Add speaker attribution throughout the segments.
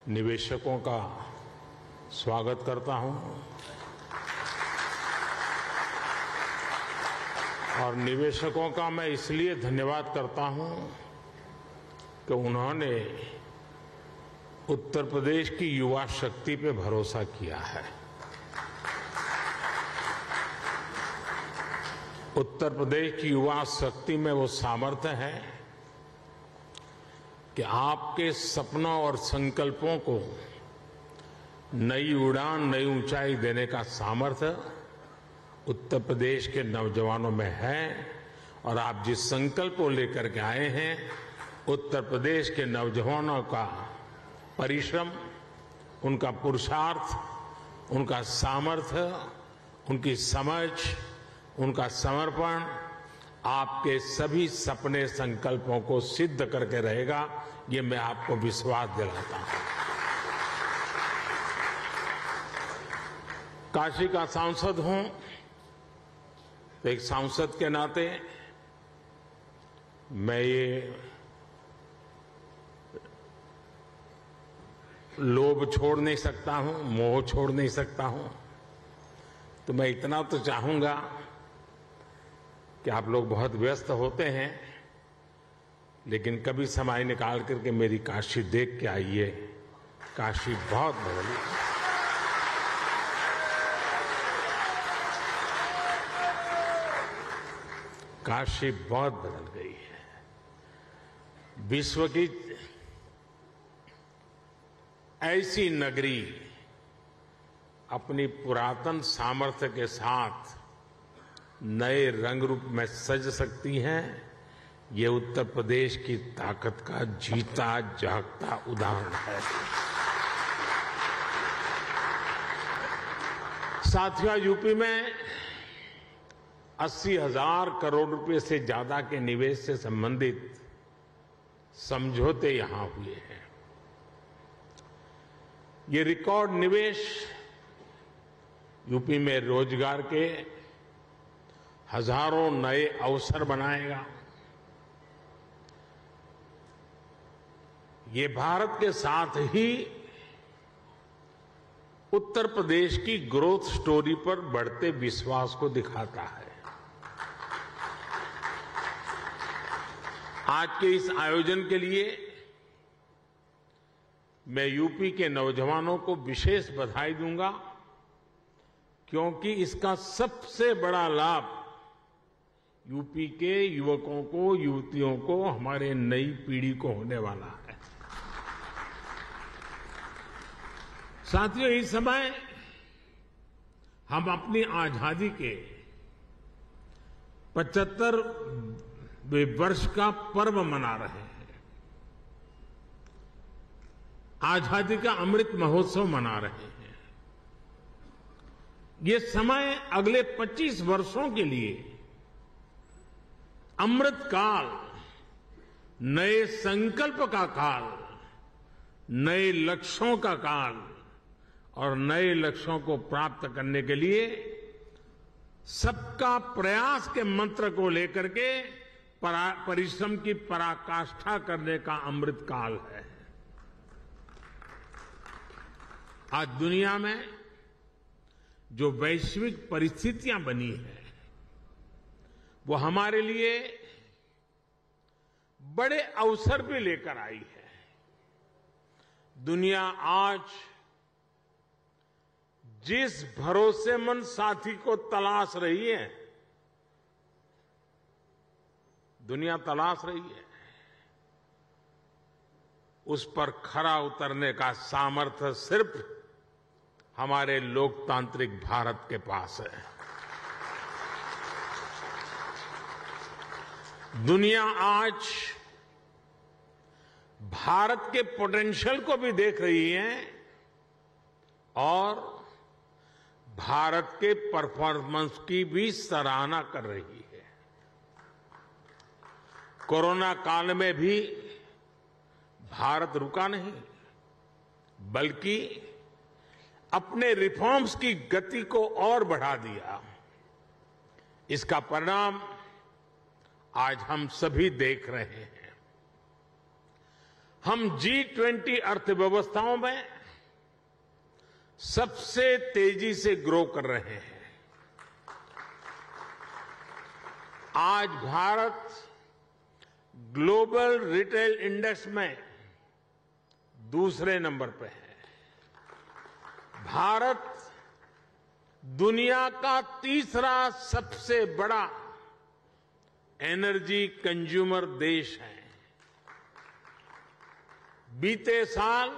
Speaker 1: निवेशकों का स्वागत करता हूं और निवेशकों का मैं इसलिए धन्यवाद करता हूं कि उन्होंने उत्तर प्रदेश की युवा शक्ति पे भरोसा किया है। उत्तर प्रदेश की युवा शक्ति में वो सामर्थ्य है कि आपके सपनों और संकल्पों को नई उड़ान, नई ऊंचाई देने का सामर्थ्य उत्तर प्रदेश के नौजवानों में है और आप जिस संकल्प को लेकर के आए हैं, उत्तर प्रदेश के नौजवानों का परिश्रम, उनका पुरुषार्थ, उनका सामर्थ्य, उनकी समझ, उनका समर्पण आपके सभी सपने संकल्पों को सिद्ध करके रहेगा, ये मैं आपको विश्वास दिलाता हूं। काशी का सांसद हूं तो एक सांसद के नाते मैं ये लोभ छोड़ नहीं सकता हूं, मोह छोड़ नहीं सकता हूं। तो मैं इतना तो चाहूंगा कि आप लोग बहुत व्यस्त होते हैं, लेकिन कभी समय निकाल करके मेरी काशी देख के आइए। काशी बहुत बदली, काशी बहुत बदल गई है। विश्व की ऐसी नगरी अपनी पुरातन सामर्थ्य के साथ नए रंग रूप में सज सकती हैं, ये उत्तर प्रदेश की ताकत का जीता जागता उदाहरण है। साथियों, यूपी में 80,000 करोड़ रुपए से ज्यादा के निवेश से संबंधित समझौते यहां हुए हैं। ये रिकॉर्ड निवेश यूपी में रोजगार के हजारों नए अवसर बनाएगा। ये भारत के साथ ही उत्तर प्रदेश की ग्रोथ स्टोरी पर बढ़ते विश्वास को दिखाता है। आज के इस आयोजन के लिए मैं यूपी के नौजवानों को विशेष बधाई दूंगा, क्योंकि इसका सबसे बड़ा लाभ यूपी के युवकों को, युवतियों को, हमारे नई पीढ़ी को होने वाला है। साथियों, इस समय हम अपनी आजादी के 75वें वर्ष का पर्व मना रहे हैं। आजादी का अमृत महोत्सव मना रहे हैं। ये समय अगले 25 वर्षों के लिए अमृत काल, नए संकल्प का काल, नए लक्ष्यों का काल और नए लक्ष्यों को प्राप्त करने के लिए सबका प्रयास के मंत्र को लेकर के परिश्रम की पराकाष्ठा करने का अमृत काल है। आज दुनिया में जो वैश्विक परिस्थितियां बनी हैं, वो हमारे लिए बड़े अवसर भी लेकर आई है। दुनिया आज जिस भरोसेमंद साथी को तलाश रही है, दुनिया तलाश रही है, उस पर खरा उतरने का सामर्थ्य सिर्फ हमारे लोकतांत्रिक भारत के पास है। दुनिया आज भारत के पोटेंशियल को भी देख रही है और भारत के परफॉर्मेंस की भी सराहना कर रही है। कोरोना काल में भी भारत रुका नहीं, बल्कि अपने रिफॉर्म्स की गति को और बढ़ा दिया। इसका परिणाम आज हम सभी देख रहे हैं। हम G20 अर्थव्यवस्थाओं में सबसे तेजी से ग्रो कर रहे हैं। आज भारत ग्लोबल रिटेल इंडेक्स में दूसरे नंबर पर है। भारत दुनिया का तीसरा सबसे बड़ा एनर्जी कंज्यूमर देश है। बीते साल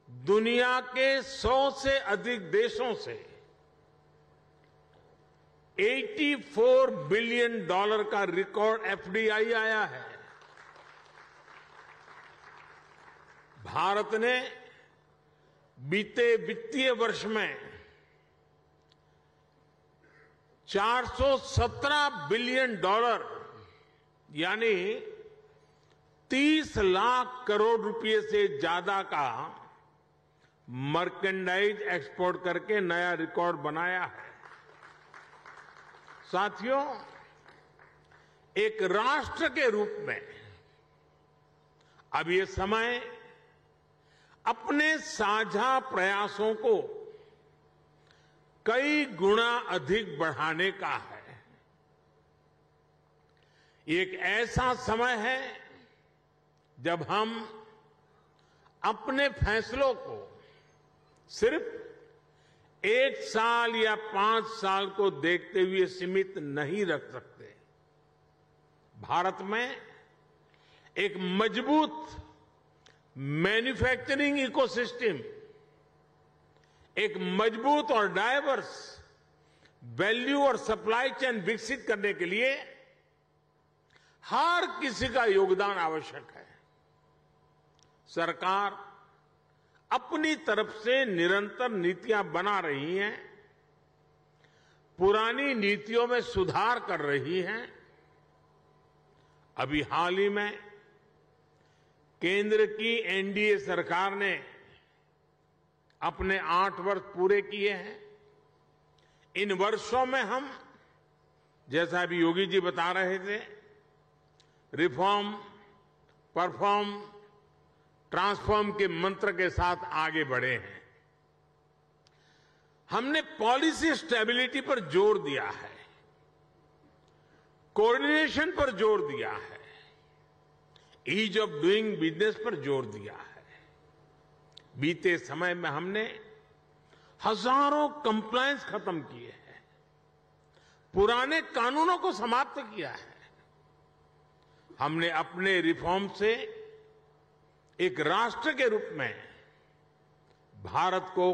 Speaker 1: दुनिया के 100 से अधिक देशों से $84 बिलियन का रिकॉर्ड एफडीआई आया है। भारत ने बीते वित्तीय वर्ष में $417 बिलियन यानी 30 लाख करोड़ रुपए से ज्यादा का मर्केंडाइज एक्सपोर्ट करके नया रिकॉर्ड बनाया है। साथियों, एक राष्ट्र के रूप में अब ये समय अपने साझा प्रयासों को कई गुना अधिक बढ़ाने का है। एक ऐसा समय है जब हम अपने फैसलों को सिर्फ 1 साल या 5 साल को देखते हुए सीमित नहीं रख सकते। भारत में एक मजबूत मैन्युफैक्चरिंग इकोसिस्टम, एक मजबूत और डायवर्स वैल्यू और सप्लाई चेन विकसित करने के लिए हर किसी का योगदान आवश्यक है। सरकार अपनी तरफ से निरंतर नीतियां बना रही हैं, पुरानी नीतियों में सुधार कर रही हैं। अभी हाल ही में केंद्र की एनडीए सरकार ने अपने 8 वर्ष पूरे किए हैं। इन वर्षों में हम, जैसा अभी योगी जी बता रहे थे, रिफॉर्म, परफॉर्म, ट्रांसफॉर्म के मंत्र के साथ आगे बढ़े हैं। हमने पॉलिसी स्टेबिलिटी पर जोर दिया है, कोऑर्डिनेशन पर जोर दिया है, ईज ऑफ डूइंग बिजनेस पर जोर दिया है। बीते समय में हमने हजारों कंप्लायंस खत्म किए हैं, पुराने कानूनों को समाप्त किया है। हमने अपने रिफॉर्म से एक राष्ट्र के रूप में भारत को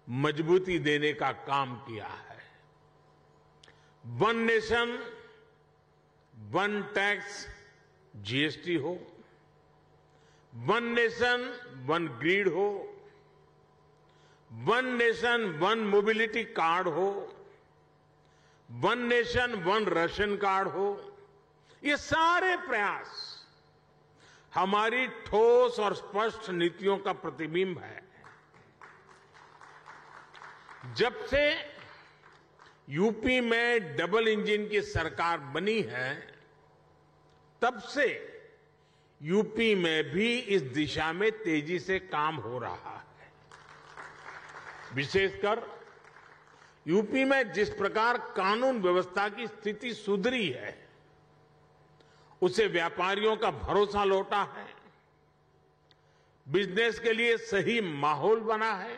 Speaker 1: मजबूती देने का काम किया है। One nation, one tax, GST हो, वन नेशन, वन ग्रिड हो, one nation, one mobility card हो, one nation, one ration card हो, ये सारे प्रयास हमारी ठोस और स्पष्ट नीतियों का प्रतिबिंब है। जब से यूपी में डबल इंजन की सरकार बनी है, तब से यूपी में भी इस दिशा में तेजी से काम हो रहा है। विशेषकर यूपी में जिस प्रकार कानून व्यवस्था की स्थिति सुधरी है, उसे व्यापारियों का भरोसा लौटा है, बिजनेस के लिए सही माहौल बना है।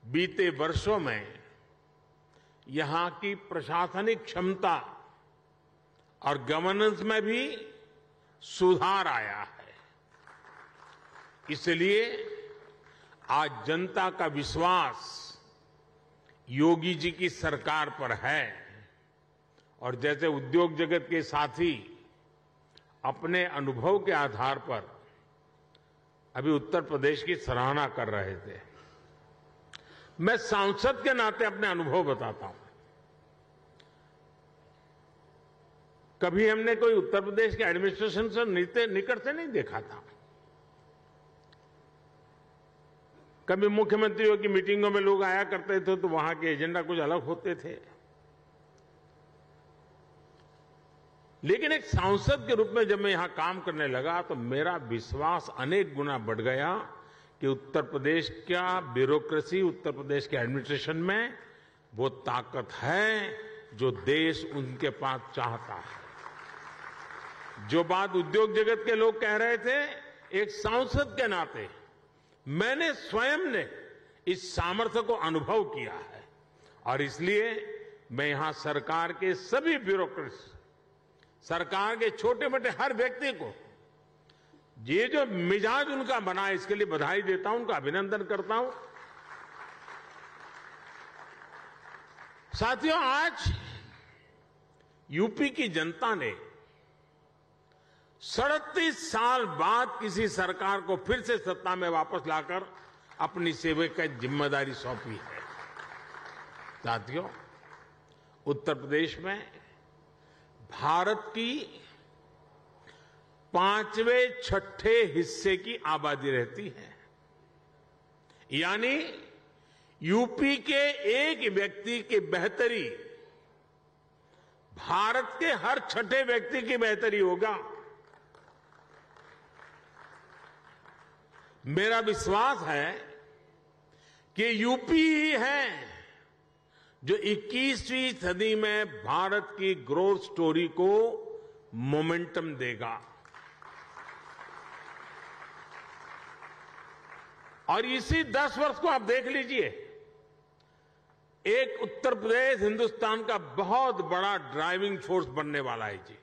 Speaker 1: बीते वर्षों में यहां की प्रशासनिक क्षमता और गवर्नेंस में भी सुधार आया है। इसलिए आज जनता का विश्वास योगी जी की सरकार पर है और जैसे उद्योग जगत के साथी अपने अनुभव के आधार पर अभी उत्तर प्रदेश की सराहना कर रहे थे, मैं सांसद के नाते अपने अनुभव बताता हूं। कभी हमने कोई उत्तर प्रदेश के एडमिनिस्ट्रेशन से निकट से नहीं देखा था। कभी मुख्यमंत्रियों की मीटिंगों में लोग आया करते थे तो वहां के एजेंडा कुछ अलग होते थे। लेकिन एक सांसद के रूप में जब मैं यहां काम करने लगा तो मेरा विश्वास अनेक गुना बढ़ गया कि उत्तर प्रदेश का ब्यूरोक्रेसी, उत्तर प्रदेश के एडमिनिस्ट्रेशन में वो ताकत है जो देश उनके पास चाहता है। जो बात उद्योग जगत के लोग कह रहे थे, एक सांसद के नाते मैंने स्वयं ने इस सामर्थ्य को अनुभव किया है और इसलिए मैं यहां सरकार के सभी ब्यूरोक्रेट्स, सरकार के छोटे मोटे हर व्यक्ति को ये जो मिजाज उनका बना है इसके लिए बधाई देता हूं, उनका अभिनंदन करता हूं। साथियों, आज यूपी की जनता ने 37 साल बाद किसी सरकार को फिर से सत्ता में वापस लाकर अपनी सेवा की जिम्मेदारी सौंपी है। साथियों, उत्तर प्रदेश में भारत की 5वें-6ठे हिस्से की आबादी रहती है, यानी यूपी के एक व्यक्ति की बेहतरी भारत के हर 6ठे व्यक्ति की बेहतरी होगा। मेरा विश्वास है कि यूपी ही है जो 21वीं सदी में भारत की ग्रोथ स्टोरी को मोमेंटम देगा। और इसी 10 वर्ष को आप देख लीजिए, एक उत्तर प्रदेश हिंदुस्तान का बहुत बड़ा ड्राइविंग फोर्स बनने वाला है जी।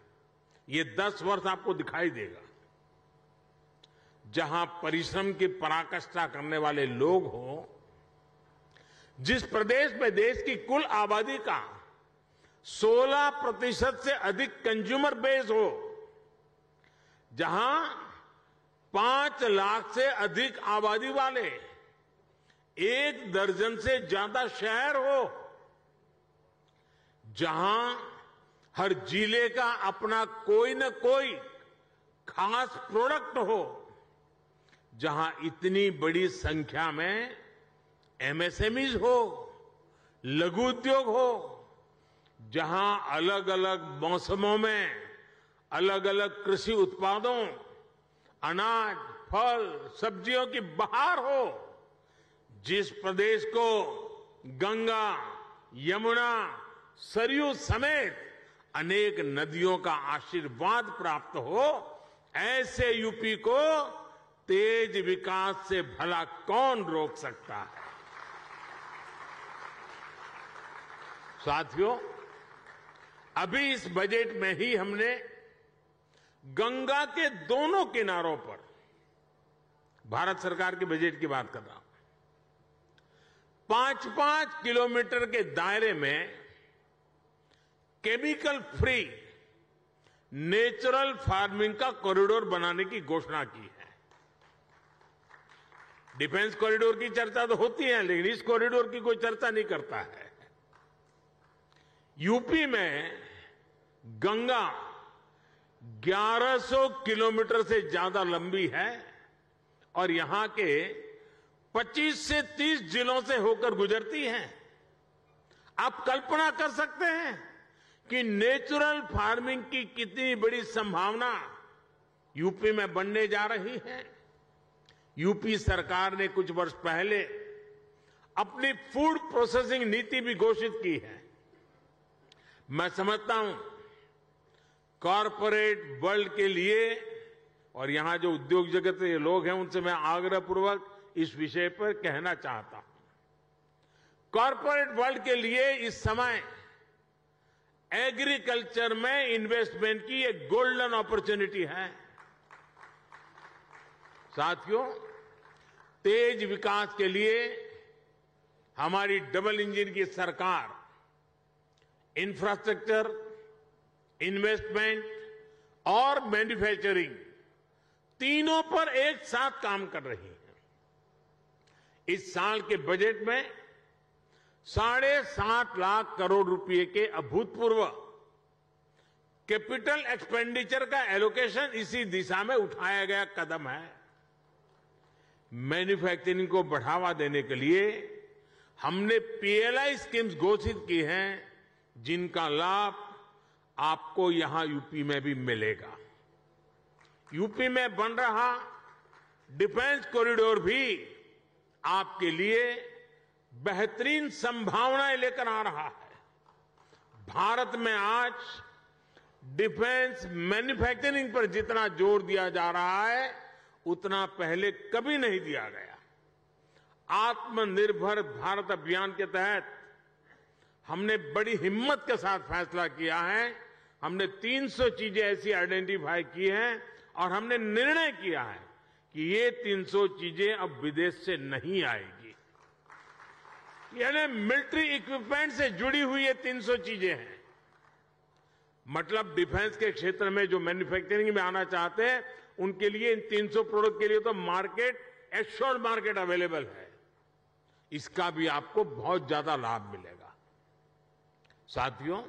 Speaker 1: ये 10 वर्ष आपको दिखाई देगा, जहां परिश्रम की पराकाष्ठा करने वाले लोग हों, जिस प्रदेश में देश की कुल आबादी का 16% से अधिक कंज्यूमर बेस हो, जहां 5 लाख से अधिक आबादी वाले 1 दर्जन से ज्यादा शहर हो, जहां हर जिले का अपना कोई न कोई खास प्रोडक्ट हो, जहां इतनी बड़ी संख्या में एमएसएमईज हो, लघु उद्योग हो, जहां अलग अलग मौसमों में अलग अलग कृषि उत्पादों, अनाज, फल, सब्जियों की बहार हो, जिस प्रदेश को गंगा, यमुना, सरयू समेत अनेक नदियों का आशीर्वाद प्राप्त हो, ऐसे यूपी को तेज विकास से भला कौन रोक सकता है। साथियों, अभी इस बजट में ही हमने गंगा के दोनों किनारों पर, भारत सरकार के बजट की बात कर रहा हूं, 5-5 किलोमीटर के दायरे में केमिकल फ्री नेचुरल फार्मिंग का कॉरिडोर बनाने की घोषणा की है। डिफेंस कॉरिडोर की चर्चा तो होती है, लेकिन इस कॉरिडोर की कोई चर्चा नहीं करता है। यूपी में गंगा 1100 किलोमीटर से ज्यादा लंबी है और यहां के 25 से 30 जिलों से होकर गुजरती है। आप कल्पना कर सकते हैं कि नेचुरल फार्मिंग की कितनी बड़ी संभावना यूपी में बनने जा रही है। यूपी सरकार ने कुछ वर्ष पहले अपनी फूड प्रोसेसिंग नीति भी घोषित की है। मैं समझता हूं कॉरपोरेट वर्ल्ड के लिए, और यहां जो उद्योग जगत के लोग हैं उनसे मैं आग्रहपूर्वक इस विषय पर कहना चाहता हूं, कॉरपोरेट वर्ल्ड के लिए इस समय एग्रीकल्चर में इन्वेस्टमेंट की एक गोल्डन अपॉर्चुनिटी है। साथियों, तेज विकास के लिए हमारी डबल इंजन की सरकार इंफ्रास्ट्रक्चर, इन्वेस्टमेंट और मैन्युफैक्चरिंग तीनों पर एक साथ काम कर रही है। इस साल के बजट में 7.5 लाख करोड़ रुपए के अभूतपूर्व कैपिटल एक्सपेंडिचर का एलोकेशन इसी दिशा में उठाया गया कदम है। मैन्युफैक्चरिंग को बढ़ावा देने के लिए हमने पीएलआई स्कीम्स घोषित की हैं, जिनका लाभ आपको यहां यूपी में भी मिलेगा। यूपी में बन रहा डिफेंस कॉरिडोर भी आपके लिए बेहतरीन संभावनाएं लेकर आ रहा है। भारत में आज डिफेंस मैन्युफैक्चरिंग पर जितना जोर दिया जा रहा है उतना पहले कभी नहीं दिया गया। आत्मनिर्भर भारत अभियान के तहत हमने बड़ी हिम्मत के साथ फैसला किया है। हमने 300 चीजें ऐसी आइडेंटिफाई की हैं और हमने निर्णय किया है कि ये 300 चीजें अब विदेश से नहीं आएगी। यानी मिलिट्री इक्विपमेंट से जुड़ी हुई ये 300 चीजें हैं। मतलब डिफेंस के क्षेत्र में जो मैन्युफैक्चरिंग में आना चाहते हैं उनके लिए इन 300 प्रोडक्ट के लिए तो मार्केट एश्योर्ड मार्केट अवेलेबल है। इसका भी आपको बहुत ज्यादा लाभ मिलेगा। साथियों,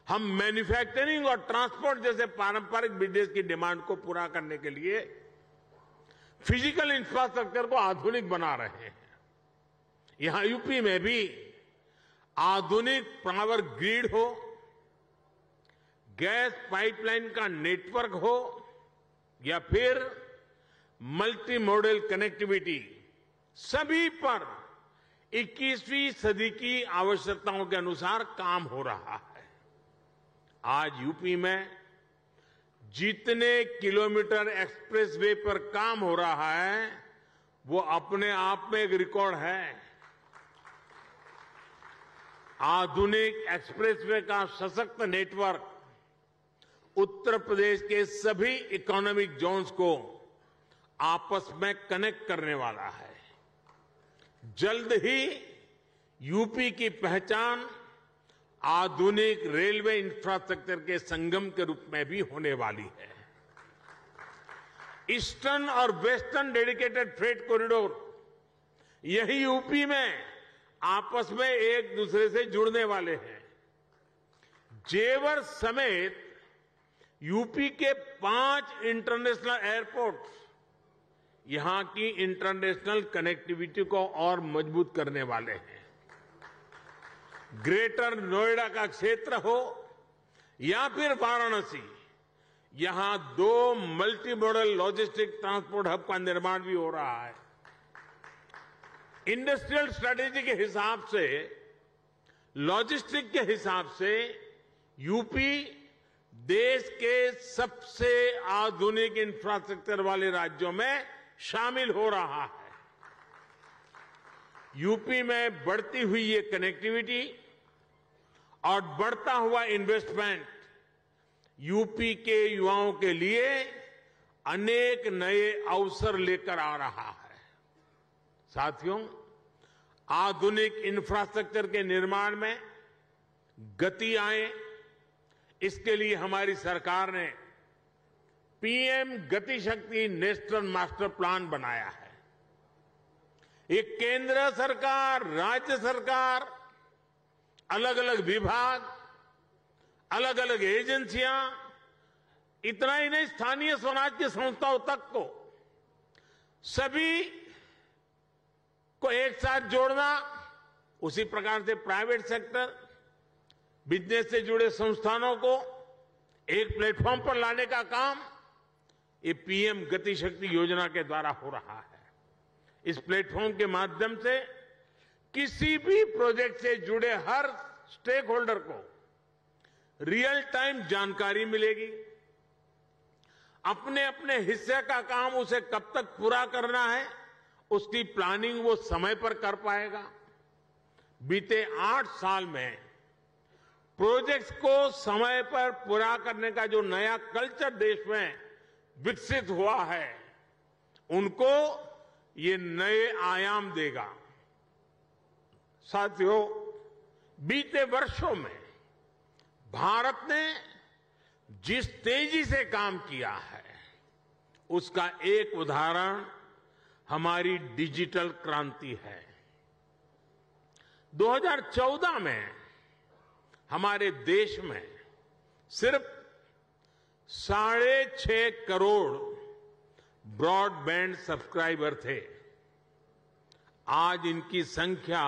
Speaker 1: हम मैन्युफैक्चरिंग और ट्रांसपोर्ट जैसे पारंपरिक बिजनेस की डिमांड को पूरा करने के लिए फिजिकल इंफ्रास्ट्रक्चर को आधुनिक बना रहे हैं। यहां यूपी में भी आधुनिक पावर ग्रिड हो, गैस पाइपलाइन का नेटवर्क हो या फिर मल्टी मॉडल कनेक्टिविटी, सभी पर 21वीं सदी की आवश्यकताओं के अनुसार काम हो रहा है। आज यूपी में जितने किलोमीटर एक्सप्रेसवे पर काम हो रहा है वो अपने आप में एक रिकॉर्ड है। आधुनिक एक्सप्रेसवे का सशक्त नेटवर्क उत्तर प्रदेश के सभी इकोनॉमिक जोन्स को आपस में कनेक्ट करने वाला है। जल्द ही यूपी की पहचान आधुनिक रेलवे इंफ्रास्ट्रक्चर के संगम के रूप में भी होने वाली है। ईस्टर्न और वेस्टर्न डेडिकेटेड फ्रेट कॉरिडोर यही यूपी में आपस में एक दूसरे से जुड़ने वाले हैं। जेवर समेत यूपी के 5 इंटरनेशनल एयरपोर्ट यहां की इंटरनेशनल कनेक्टिविटी को और मजबूत करने वाले हैं। ग्रेटर नोएडा का क्षेत्र हो या फिर वाराणसी, यहां 2 multi modal logistic transport hub का निर्माण भी हो रहा है। इंडस्ट्रियल स्ट्रेटेजी के हिसाब से, लॉजिस्टिक के हिसाब से यूपी देश के सबसे आधुनिक इंफ्रास्ट्रक्चर वाले राज्यों में शामिल हो रहा है। यूपी में बढ़ती हुई ये कनेक्टिविटी और बढ़ता हुआ इन्वेस्टमेंट यूपी के युवाओं के लिए अनेक नए अवसर लेकर आ रहा है। साथियों, आधुनिक इंफ्रास्ट्रक्चर के निर्माण में गति आए, इसके लिए हमारी सरकार ने पीएम गति शक्ति नेशनल मास्टर प्लान बनाया है। ये केंद्र सरकार, राज्य सरकार, अलग अलग विभाग, अलग अलग एजेंसियां, इतना ही नहीं स्थानीय स्वराज की संस्थाओं तक को, सभी को एक साथ जोड़ना, उसी प्रकार से प्राइवेट सेक्टर, बिजनेस से जुड़े संस्थानों को एक प्लेटफॉर्म पर लाने का काम ये पीएम गति शक्ति योजना के द्वारा हो रहा है। इस प्लेटफॉर्म के माध्यम से किसी भी प्रोजेक्ट से जुड़े हर स्टेक होल्डर को रियल टाइम जानकारी मिलेगी। अपने अपने हिस्से का काम उसे कब तक पूरा करना है, उसकी प्लानिंग वो समय पर कर पाएगा। बीते 8 साल में प्रोजेक्ट्स को समय पर पूरा करने का जो नया कल्चर देश में विकसित हुआ है, उनको ये नए आयाम देगा। साथियों, बीते वर्षों में भारत ने जिस तेजी से काम किया है, उसका एक उदाहरण हमारी डिजिटल क्रांति है। 2014 में हमारे देश में सिर्फ 6.5 करोड़ ब्रॉडबैंड सब्सक्राइबर थे। आज इनकी संख्या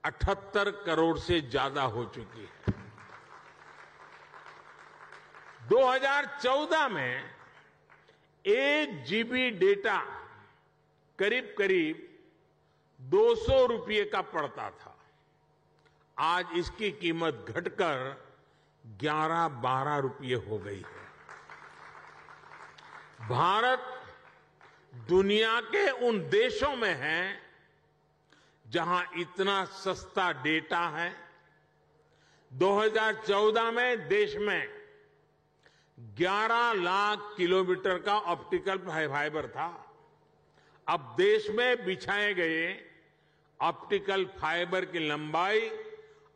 Speaker 1: 78 करोड़ से ज्यादा हो चुकी है। 2014 में 1 GB डेटा करीब करीब 200 रुपये का पड़ता था। आज इसकी कीमत घटकर 11-12 रुपये हो गई है। भारत दुनिया के उन देशों में है जहां इतना सस्ता डेटा है। 2014 में देश में 11 लाख किलोमीटर का ऑप्टिकल फाइबर था। अब देश में बिछाए गए ऑप्टिकल फाइबर की लंबाई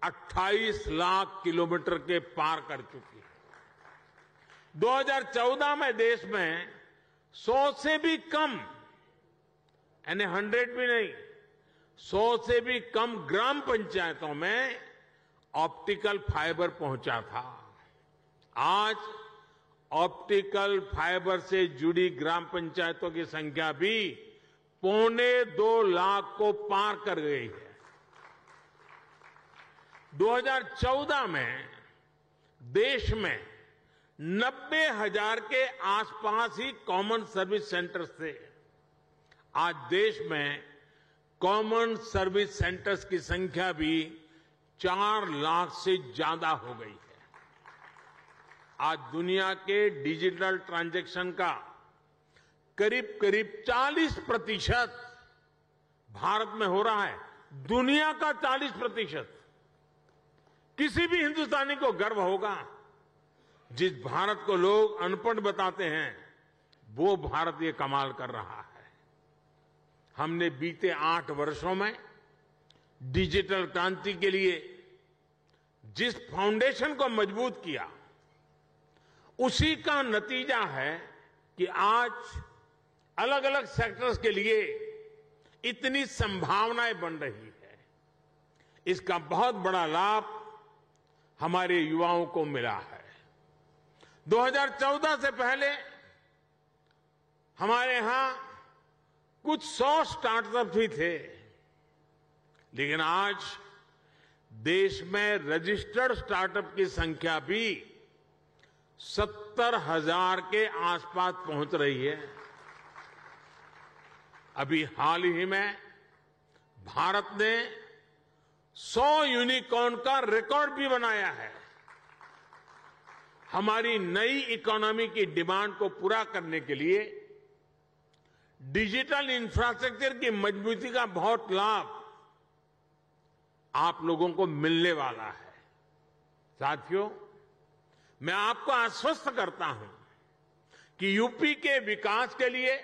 Speaker 1: 28 लाख किलोमीटर के पार कर चुकी है। 2014 में देश में 100 से भी कम, यानी 100 भी नहीं, 100 से भी कम ग्राम पंचायतों में ऑप्टिकल फाइबर पहुंचा था। आज ऑप्टिकल फाइबर से जुड़ी ग्राम पंचायतों की संख्या भी 1.25 लाख को पार कर गई है। 2014 में देश में 90,000 के आसपास ही कॉमन सर्विस सेंटर्स थे। आज देश में कॉमन सर्विस सेंटर्स की संख्या भी 4 लाख से ज्यादा हो गई है। आज दुनिया के डिजिटल ट्रांजैक्शन का करीब करीब 40% भारत में हो रहा है। दुनिया का 40%। किसी भी हिंदुस्तानी को गर्व होगा। जिस भारत को लोग अनपढ़ बताते हैं, वो भारत ये कमाल कर रहा है। हमने बीते 8 वर्षों में डिजिटल क्रांति के लिए जिस फाउंडेशन को मजबूत किया, उसी का नतीजा है कि आज अलग अलग सेक्टर्स के लिए इतनी संभावनाएं बन रही है। इसका बहुत बड़ा लाभ हमारे युवाओं को मिला है। 2014 से पहले हमारे यहां कुछ 100 स्टार्टअप भी थे, लेकिन आज देश में रजिस्टर्ड स्टार्टअप की संख्या भी 70,000 के आसपास पहुंच रही है। अभी हाल ही में भारत ने 100 यूनिकॉर्न का रिकॉर्ड भी बनाया है। हमारी नई इकोनॉमी की डिमांड को पूरा करने के लिए डिजिटल इंफ्रास्ट्रक्चर की मजबूती का बहुत लाभ आप लोगों को मिलने वाला है। साथियों, मैं आपको आश्वस्त करता हूं कि यूपी के विकास के लिए,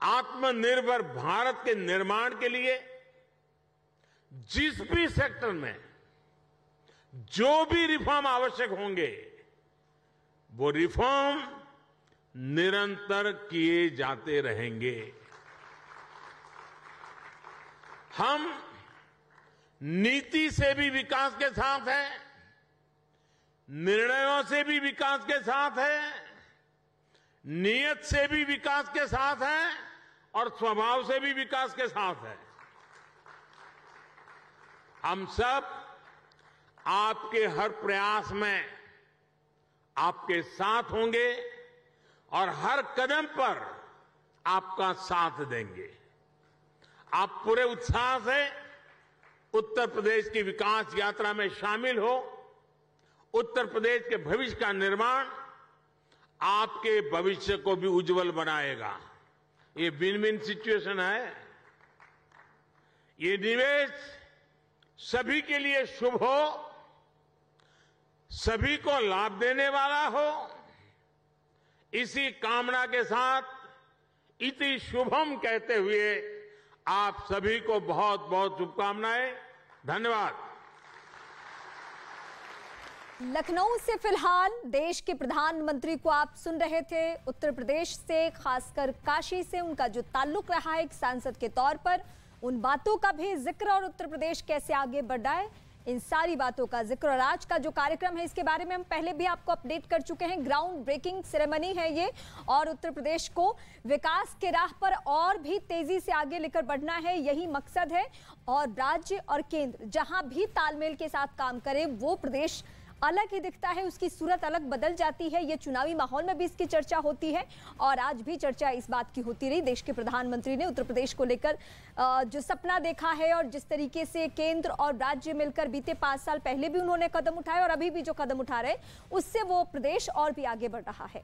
Speaker 1: आत्मनिर्भर भारत के निर्माण के लिए जिस भी सेक्टर में जो भी रिफॉर्म आवश्यक होंगे, वो रिफॉर्म निरंतर किए जाते रहेंगे। हम नीति से भी विकास के साथ हैं, निर्णयों से भी विकास के साथ हैं, नियत से भी विकास के साथ हैं और स्वभाव से भी विकास के साथ हैं। हम सब आपके हर प्रयास में आपके साथ होंगे और हर कदम पर आपका साथ देंगे। आप पूरे उत्साह से उत्तर प्रदेश की विकास यात्रा में शामिल हो। उत्तर प्रदेश के भविष्य का निर्माण आपके भविष्य को भी उज्जवल बनाएगा। ये विन विन सिचुएशन है। ये निवेश सभी के लिए शुभ हो, सभी को लाभ देने वाला हो। इसी कामना के साथ इति शुभम कहते हुए आप सभी को बहुत बहुत शुभकामनाएं। धन्यवाद।
Speaker 2: लखनऊ से फिलहाल देश के प्रधानमंत्री को आप सुन रहे थे। उत्तर प्रदेश से, खासकर काशी से उनका जो ताल्लुक रहा है एक सांसद के तौर पर, उन बातों का भी जिक्र और उत्तर प्रदेश कैसे आगे बढ़ रहा है, इन सारी बातों का जिक्र। और आज का जो कार्यक्रम है इसके बारे में हम पहले भी आपको अपडेट कर चुके हैं। ग्राउंड ब्रेकिंग सेरेमनी है ये, और उत्तर प्रदेश को विकास के राह पर और भी तेजी से आगे लेकर बढ़ना है, यही मकसद है। और राज्य और केंद्र जहां भी तालमेल के साथ काम करे, वो प्रदेश अलग ही दिखता है, उसकी सूरत अलग बदल जाती है। ये चुनावी माहौल में भी इसकी चर्चा होती है और आज भी चर्चा इस बात की होती रही। देश के प्रधानमंत्री ने उत्तर प्रदेश को लेकर जो सपना देखा है और जिस तरीके से केंद्र और राज्य मिलकर बीते 5 साल पहले भी उन्होंने कदम उठाए और अभी भी जो कदम उठा रहे, उससे वो प्रदेश और भी आगे बढ़ रहा है।